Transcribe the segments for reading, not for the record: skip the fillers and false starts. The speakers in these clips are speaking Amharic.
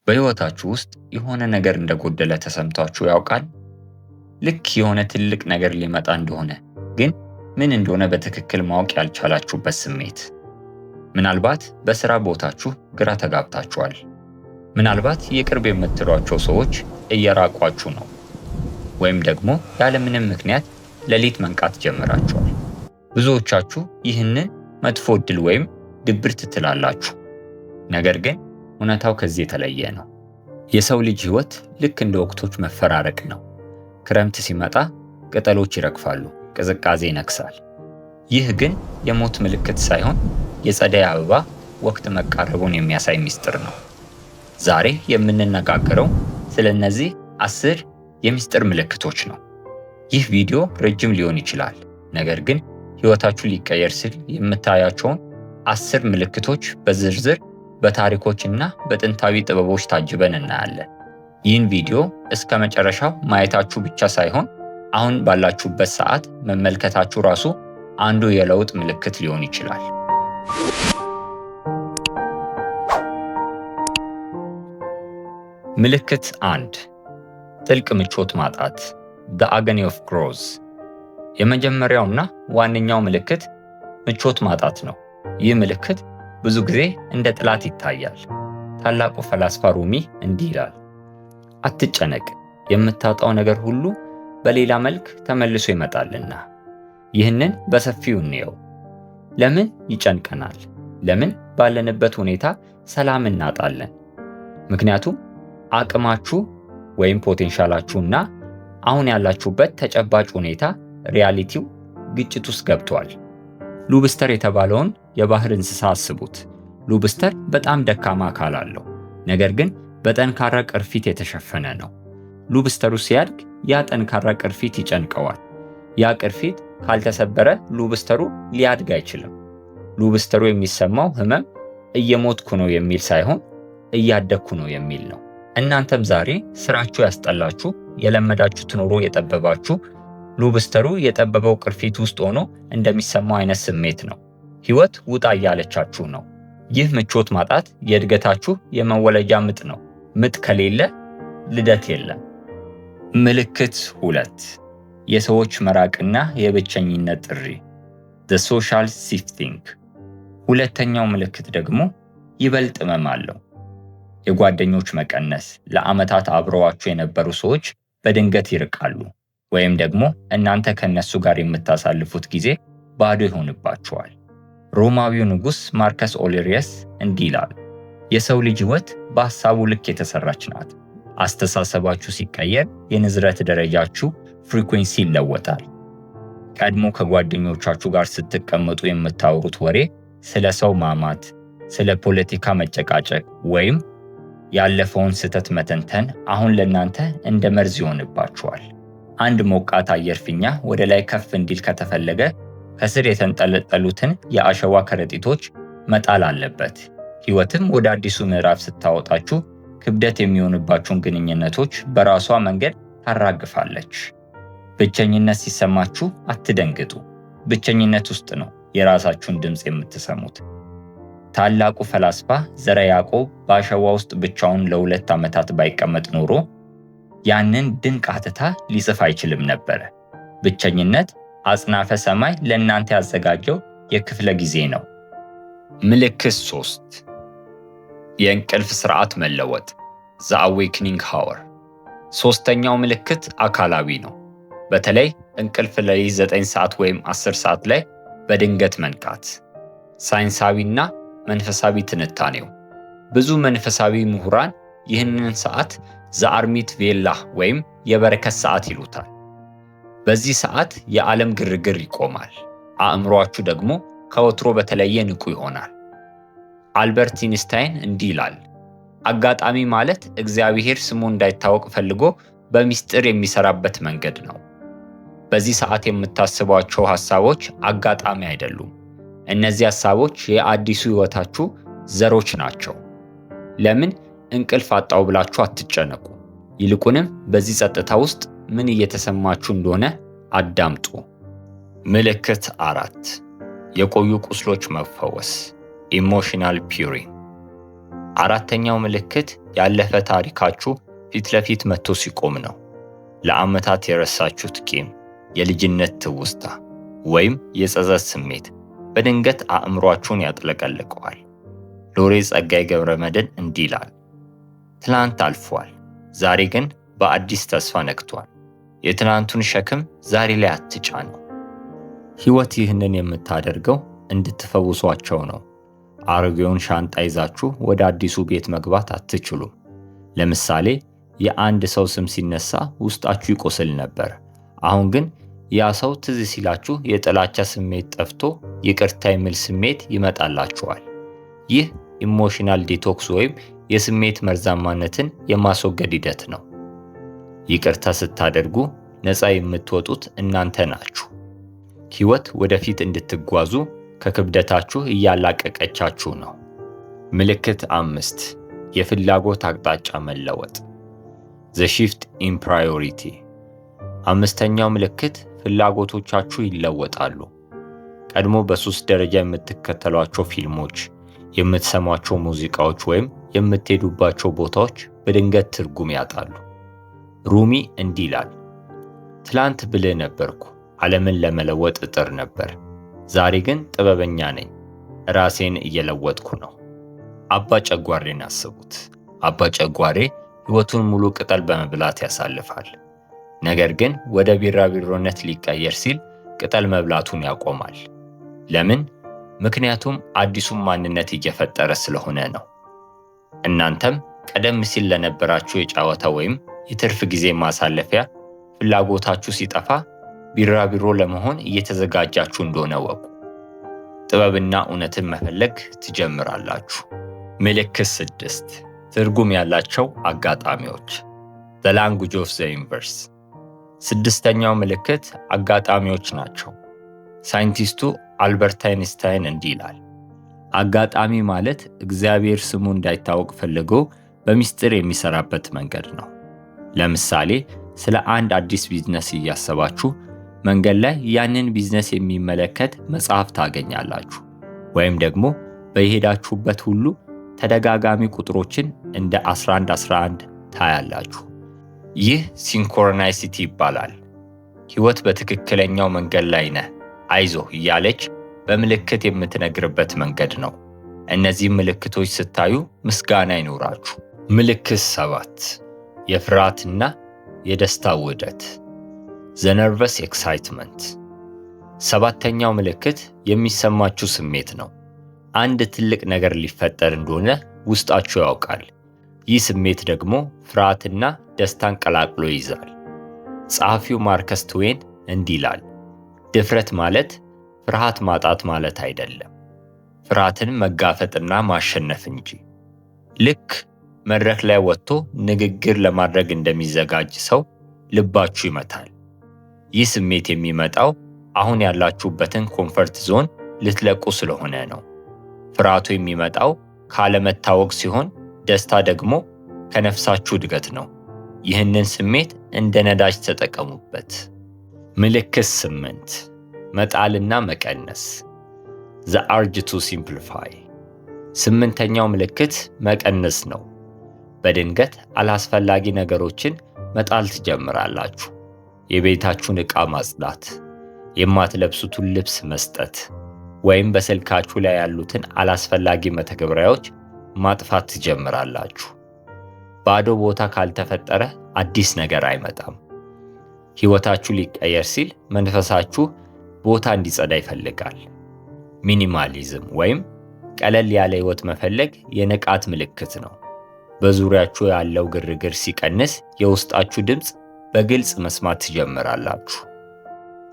በህይወታችሁ ውስጥ የሆነ ነገር እንደጎደለ ተሰምቷችሁ ያውቃል? ልክ የሆነ ትልቅ ነገር ሊመጣ እንደሆነ ግን ምን እንደሆነ በትክክል ማወቅ ያልቻላችሁበት ስሜት። ምናልባት በስራ ቦታችሁ ግራ ተጋብታችኋል። ምናልባት የቅርብ የምትሏቸው ሰዎች እየራቋችሁ ነው። ወይም ደግሞ ያለምንም ምክንያት ሌሊት መንቃት ጀምራችኋል። ብዙዎቻችሁ ይህንን መጥፎ ዕድል ወይም ድብርት ትላላችሁ። ነገር ግን እውነታው ከዚህ የተለየ ነው። የሰው ልጅ ህይወት ልክ እንደ ወቅቶች መፈራረቅ ነው። ክረምት ሲመጣ ቅጠሎች ይረግፋሉ፣ ቅዝቃዜ ይነግሳል። ይህ ግን የሞት ምልክት ሳይሆን የጸደይ አበባ ወቅት መቃረቡን የሚያሳይ ምስጢር ነው። ዛሬ የምንነጋገረው ስለ እነዚህ 10 የምስጢር ምልክቶች ነው። ይህ ቪዲዮ ረጅም ሊሆን ይችላል፣ ነገር ግን ህይወታችሁ ሊቀየር ሲል የምታያቸውን 10 ምልክቶች በዝርዝር በታሪኮችና በጥንታዊ ጥበቦች ታጅበን እናያለን። ይህን ቪዲዮ እስከ መጨረሻው ማየታችሁ ብቻ ሳይሆን አሁን ባላችሁበት ሰዓት መመልከታችሁ ራሱ አንዱ የለውጥ ምልክት ሊሆን ይችላል። ምልክት 1 ጥልቅ ምቾት ማጣት the agony of growth። የመጀመሪያውና ዋነኛው ምልክት ምቾት ማጣት ነው። ይህ ምልክት ብዙ ጊዜ እንደ ጥላት ይታያል። ታላቁ ፈላስፋ ሩሚ እንዲህ ይላል፣ አትጨነቅ፣ የምታጣው ነገር ሁሉ በሌላ መልክ ተመልሶ ይመጣልና። ይህንን በሰፊው እንየው። ለምን ይጨንቀናል? ለምን ባለንበት ሁኔታ ሰላም እናጣለን? ምክንያቱም አቅማችሁ ወይም ፖቴንሻላችሁና አሁን ያላችሁበት ተጨባጭ ሁኔታ ሪያሊቲው ግጭት ውስጥ ገብቷል። ሉብስተር የተባለውን የባህር እንስሳ አስቡት። ሉብስተር በጣም ደካማ አካል አለው፣ ነገር ግን በጠንካራ ቅርፊት የተሸፈነ ነው። ሉብስተሩ ሲያድግ ያ ጠንካራ ቅርፊት ይጨንቀዋል። ያ ቅርፊት ካልተሰበረ ሉብስተሩ ሊያድግ አይችልም። ሉብስተሩ የሚሰማው ህመም እየሞትኩ ነው የሚል ሳይሆን እያደግኩ ነው የሚል ነው። እናንተም ዛሬ ስራችሁ ያስጠላችሁ፣ የለመዳችሁት ኑሮ የጠበባችሁ፣ ሉብስተሩ የጠበበው ቅርፊት ውስጥ ሆኖ እንደሚሰማው አይነት ስሜት ነው። ህይወት ውጣ እያለቻችሁ ነው። ይህ ምቾት ማጣት የእድገታችሁ የመወለጃ ምጥ ነው። ምጥ ከሌለ ልደት የለም። ምልክት 2 የሰዎች መራቅና የብቸኝነት ጥሪ the social shifting። ሁለተኛው ምልክት ደግሞ ይበልጥ ህመም አለው። የጓደኞች መቀነስ። ለዓመታት አብረዋችሁ የነበሩ ሰዎች በድንገት ይርቃሉ፣ ወይም ደግሞ እናንተ ከነሱ ጋር የምታሳልፉት ጊዜ ባዶ ይሆንባችኋል። ሮማዊው ንጉሥ ማርከስ ኦሌሪየስ እንዲህ ይላል፣ የሰው ልጅ ህይወት በሐሳቡ ልክ የተሰራች ናት። አስተሳሰባችሁ ሲቀየር የንዝረት ደረጃችሁ ፍሪኩዌንሲ ይለወጣል። ቀድሞ ከጓደኞቻችሁ ጋር ስትቀመጡ የምታወሩት ወሬ ስለ ሰው ማማት፣ ስለ ፖለቲካ መጨቃጨቅ ወይም ያለፈውን ስህተት መተንተን አሁን ለእናንተ እንደ መርዝ ይሆንባችኋል። አንድ ሞቃት አየር ፊኛ ወደ ላይ ከፍ እንዲል ከተፈለገ ከስር የተንጠለጠሉትን የአሸዋ ከረጢቶች መጣል አለበት። ህይወትም ወደ አዲሱ ምዕራፍ ስታወጣችሁ ክብደት የሚሆንባችሁን ግንኙነቶች በራሷ መንገድ ታራግፋለች። ብቸኝነት ሲሰማችሁ አትደንግጡ። ብቸኝነት ውስጥ ነው የራሳችሁን ድምፅ የምትሰሙት። ታላቁ ፈላስፋ ዘረ ያዕቆብ በአሸዋ ውስጥ ብቻውን ለ2 ዓመታት ባይቀመጥ ኖሮ ያንን ድንቅ ሐተታ ሊጽፍ አይችልም ነበር። ብቸኝነት አጽናፈ ሰማይ ለእናንተ ያዘጋጀው የክፍለ ጊዜ ነው። ምልክት 3 የእንቅልፍ ስርዓት መለወጥ the awakening hour። ሶስተኛው ምልክት አካላዊ ነው። በተለይ እንቅልፍ ለሊት 9 ሰዓት ወይም 10 ሰዓት ላይ በድንገት መንቃት። ሳይንሳዊና መንፈሳዊ ትንታኔው። ብዙ መንፈሳዊ ምሁራን ይህንን ሰዓት ዘአርሚት ቬላ ወይም የበረከት ሰዓት ይሉታል። በዚህ ሰዓት የዓለም ግርግር ይቆማል፣ አእምሮአችሁ ደግሞ ከወትሮ በተለየ ንቁ ይሆናል። አልበርት ኢንስታይን እንዲህ ይላል፣ አጋጣሚ ማለት እግዚአብሔር ስሙ እንዳይታወቅ ፈልጎ በሚስጥር የሚሰራበት መንገድ ነው። በዚህ ሰዓት የምታስቧቸው ሐሳቦች አጋጣሚ አይደሉም። እነዚህ ሐሳቦች የአዲሱ ህይወታችሁ ዘሮች ናቸው። ለምን እንቅልፍ አጣው ብላችሁ አትጨነቁ። ይልቁንም በዚህ ጸጥታ ውስጥ ምን እየተሰማችሁ እንደሆነ አዳምጡ። ምልክት 4 የቆዩ ቁስሎች መፈወስ ኢሞሽናል ፒውሪንግ። አራተኛው ምልክት ያለፈ ታሪካችሁ ፊት ለፊት መጥቶ ሲቆም ነው። ለዓመታት የረሳችሁት ቂም፣ የልጅነት ትውስታ ወይም የጸጸት ስሜት በድንገት አእምሯችሁን ያጥለቀልቀዋል። ሎሬት ጸጋዬ ገብረመድኅን እንዲህ ይላል፣ ትላንት አልፏል፣ ዛሬ ግን በአዲስ ተስፋ ነግቷል። የትናንቱን ሸክም ዛሬ ላይ አትጫነው። ሕይወት ይህንን የምታደርገው እንድትፈውሷቸው ነው። አሮጌውን ሻንጣ ይዛችሁ ወደ አዲሱ ቤት መግባት አትችሉም። ለምሳሌ የአንድ ሰው ስም ሲነሳ ውስጣችሁ ይቆስል ነበር። አሁን ግን ያ ሰው ትዝ ሲላችሁ የጥላቻ ስሜት ጠፍቶ ይቅርታ የሚል ስሜት ይመጣላችኋል። ይህ ኢሞሽናል ዲቶክስ ወይም የስሜት መርዛማነትን የማስወገድ ሂደት ነው። ይቅርታ ስታደርጉ ነፃ የምትወጡት እናንተ ናችሁ። ሕይወት ወደፊት እንድትጓዙ ከክብደታችሁ እያላቀቀቻችሁ ነው። ምልክት 5 የፍላጎት አቅጣጫ መለወጥ The shift in priority። አምስተኛው ምልክት ፍላጎቶቻችሁ ይለወጣሉ። ቀድሞ በሱስ ደረጃ የምትከተሏቸው ፊልሞች፣ የምትሰሟቸው ሙዚቃዎች ወይም የምትሄዱባቸው ቦታዎች በድንገት ትርጉም ያጣሉ። ሩሚ እንዲህ ይላል፣ ትላንት ብልህ ነበርኩ፣ ዓለምን ለመለወጥ እጥር ነበር። ዛሬ ግን ጥበበኛ ነኝ፣ ራሴን እየለወጥኩ ነው። አባ ጨጓሬን አስቡት። አባ ጨጓሬ ሕይወቱን ሙሉ ቅጠል በመብላት ያሳልፋል። ነገር ግን ወደ ቢራቢሮነት ሊቀየር ሲል ቅጠል መብላቱን ያቆማል። ለምን? ምክንያቱም አዲሱን ማንነት እየፈጠረ ስለሆነ ነው። እናንተም ቀደም ሲል ለነበራችሁ የጨዋታ ወይም የትርፍ ጊዜ ማሳለፊያ ፍላጎታችሁ ሲጠፋ ቢራቢሮ ለመሆን እየተዘጋጃችሁ እንደሆነ ወቁ። ጥበብና እውነትን መፈለግ ትጀምራላችሁ። ምልክት 6 ትርጉም ያላቸው አጋጣሚዎች The language of the universe። ስድስተኛው ምልክት አጋጣሚዎች ናቸው። ሳይንቲስቱ አልበርት አይንስታይን እንዲህ ይላል፣ አጋጣሚ ማለት እግዚአብሔር ስሙ እንዳይታወቅ ፈልጎ በሚስጥር የሚሰራበት መንገድ ነው። ለምሳሌ ስለ አንድ አዲስ ቢዝነስ እያሰባችሁ መንገድ ላይ ያንን ቢዝነስ የሚመለከት መጽሐፍ ታገኛላችሁ። ወይም ደግሞ በሄዳችሁበት ሁሉ ተደጋጋሚ ቁጥሮችን እንደ 1111 ታያላችሁ። ይህ ሲንክሮናይሲቲ ይባላል። ሕይወት በትክክለኛው መንገድ ላይ ነህ፣ አይዞህ እያለች በምልክት የምትነግርበት መንገድ ነው። እነዚህ ምልክቶች ስታዩ ምስጋና ይኖራችሁ። ምልክት 7 የፍርሃትና የደስታ ውህደት The nervous excitement። ሰባተኛው ምልክት የሚሰማችሁ ስሜት ነው። አንድ ትልቅ ነገር ሊፈጠር እንደሆነ ውስጣችሁ ያውቃል። ይህ ስሜት ደግሞ ፍርሃትና ደስታን ቀላቅሎ ይይዛል። ጸሐፊው ማርከስ ትዌን እንዲህ ይላል፣ ድፍረት ማለት ፍርሃት ማጣት ማለት አይደለም፣ ፍርሃትን መጋፈጥና ማሸነፍ እንጂ። ልክ መድረክ ላይ ወጥቶ ንግግር ለማድረግ እንደሚዘጋጅ ሰው ልባችሁ ይመታል። ይህ ስሜት የሚመጣው አሁን ያላችሁበትን ኮምፈርት ዞን ልትለቁ ስለሆነ ነው። ፍርሃቱ የሚመጣው ካለመታወቅ ሲሆን፣ ደስታ ደግሞ ከነፍሳችሁ እድገት ነው። ይህንን ስሜት እንደ ነዳጅ ተጠቀሙበት። ምልክት 8 መጣልና መቀነስ The urge to simplify። ስምንተኛው ምልክት መቀነስ ነው። በድንገት አላስፈላጊ ነገሮችን መጣል ትጀምራላችሁ። የቤታችሁን ዕቃ ማጽዳት፣ የማትለብሱትን ልብስ መስጠት፣ ወይም በስልካችሁ ላይ ያሉትን አላስፈላጊ መተግበሪያዎች ማጥፋት ትጀምራላችሁ። ባዶ ቦታ ካልተፈጠረ አዲስ ነገር አይመጣም። ሕይወታችሁ ሊቀየር ሲል መንፈሳችሁ ቦታ እንዲጸዳ ይፈልጋል። ሚኒማሊዝም ወይም ቀለል ያለ ሕይወት መፈለግ የንቃት ምልክት ነው። በዙሪያችሁ ያለው ግርግር ሲቀንስ የውስጣችሁ ድምፅ በግልጽ መስማት ትጀምራላችሁ።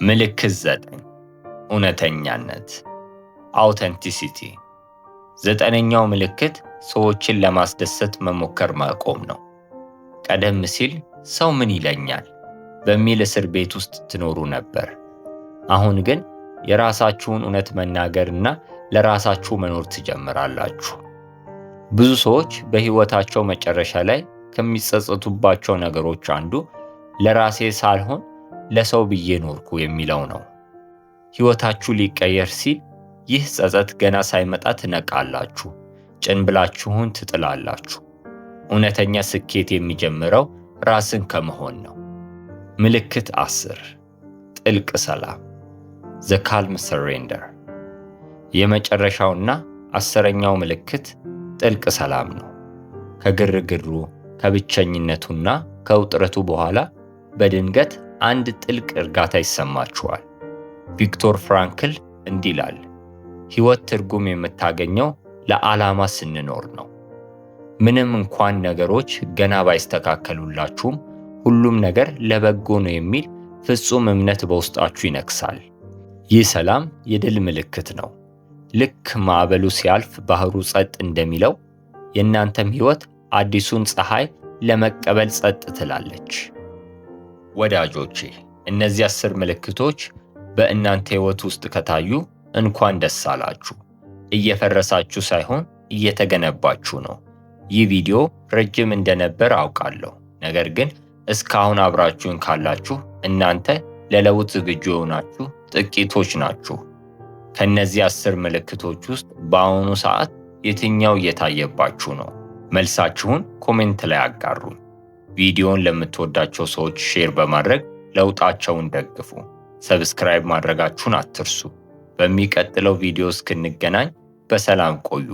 ምልክት 9 እውነተኛነት አውተንቲሲቲ። ዘጠነኛው ምልክት ሰዎችን ለማስደሰት መሞከር ማቆም ነው። ቀደም ሲል ሰው ምን ይለኛል በሚል እስር ቤት ውስጥ ትኖሩ ነበር። አሁን ግን የራሳችሁን እውነት መናገርና ለራሳችሁ መኖር ትጀምራላችሁ። ብዙ ሰዎች በሕይወታቸው መጨረሻ ላይ ከሚጸጸቱባቸው ነገሮች አንዱ ለራሴ ሳልሆን ለሰው ብዬ ኖርኩ የሚለው ነው። ሕይወታችሁ ሊቀየር ሲል ይህ ጸጸት ገና ሳይመጣ ትነቃላችሁ፣ ጭንብላችሁን ትጥላላችሁ። እውነተኛ ስኬት የሚጀምረው ራስን ከመሆን ነው። ምልክት 10 ጥልቅ ሰላም The Calm Surrender። የመጨረሻውና 10ኛው ምልክት ጥልቅ ሰላም ነው። ከግርግሩ ከብቸኝነቱና ከውጥረቱ በኋላ በድንገት አንድ ጥልቅ እርጋታ ይሰማችኋል። ቪክቶር ፍራንክል እንዲህ ይላል፣ ሕይወት ትርጉም የምታገኘው ለዓላማ ስንኖር ነው። ምንም እንኳን ነገሮች ገና ባይስተካከሉላችሁም ሁሉም ነገር ለበጎ ነው የሚል ፍጹም እምነት በውስጣችሁ ይነግሳል። ይህ ሰላም የድል ምልክት ነው። ልክ ማዕበሉ ሲያልፍ ባህሩ ጸጥ እንደሚለው የእናንተም ሕይወት አዲሱን ፀሐይ ለመቀበል ጸጥ ትላለች። ወዳጆቼ፣ እነዚህ 10 ምልክቶች በእናንተ ሕይወት ውስጥ ከታዩ እንኳን ደስ አላችሁ። እየፈረሳችሁ ሳይሆን እየተገነባችሁ ነው። ይህ ቪዲዮ ረጅም እንደነበር አውቃለሁ፣ ነገር ግን እስካሁን አብራችሁን ካላችሁ እናንተ ለለውጥ ዝግጁ የሆናችሁ ጥቂቶች ናችሁ። ከነዚህ 10 ምልክቶች ውስጥ በአሁኑ ሰዓት የትኛው እየታየባችሁ ነው? መልሳችሁን ኮሜንት ላይ አጋሩን። ቪዲዮውን ለምትወዳቸው ሰዎች ሼር በማድረግ ለውጣቸውን ደግፉ። ሰብስክራይብ ማድረጋችሁን አትርሱ። በሚቀጥለው ቪዲዮ እስክንገናኝ በሰላም ቆዩ።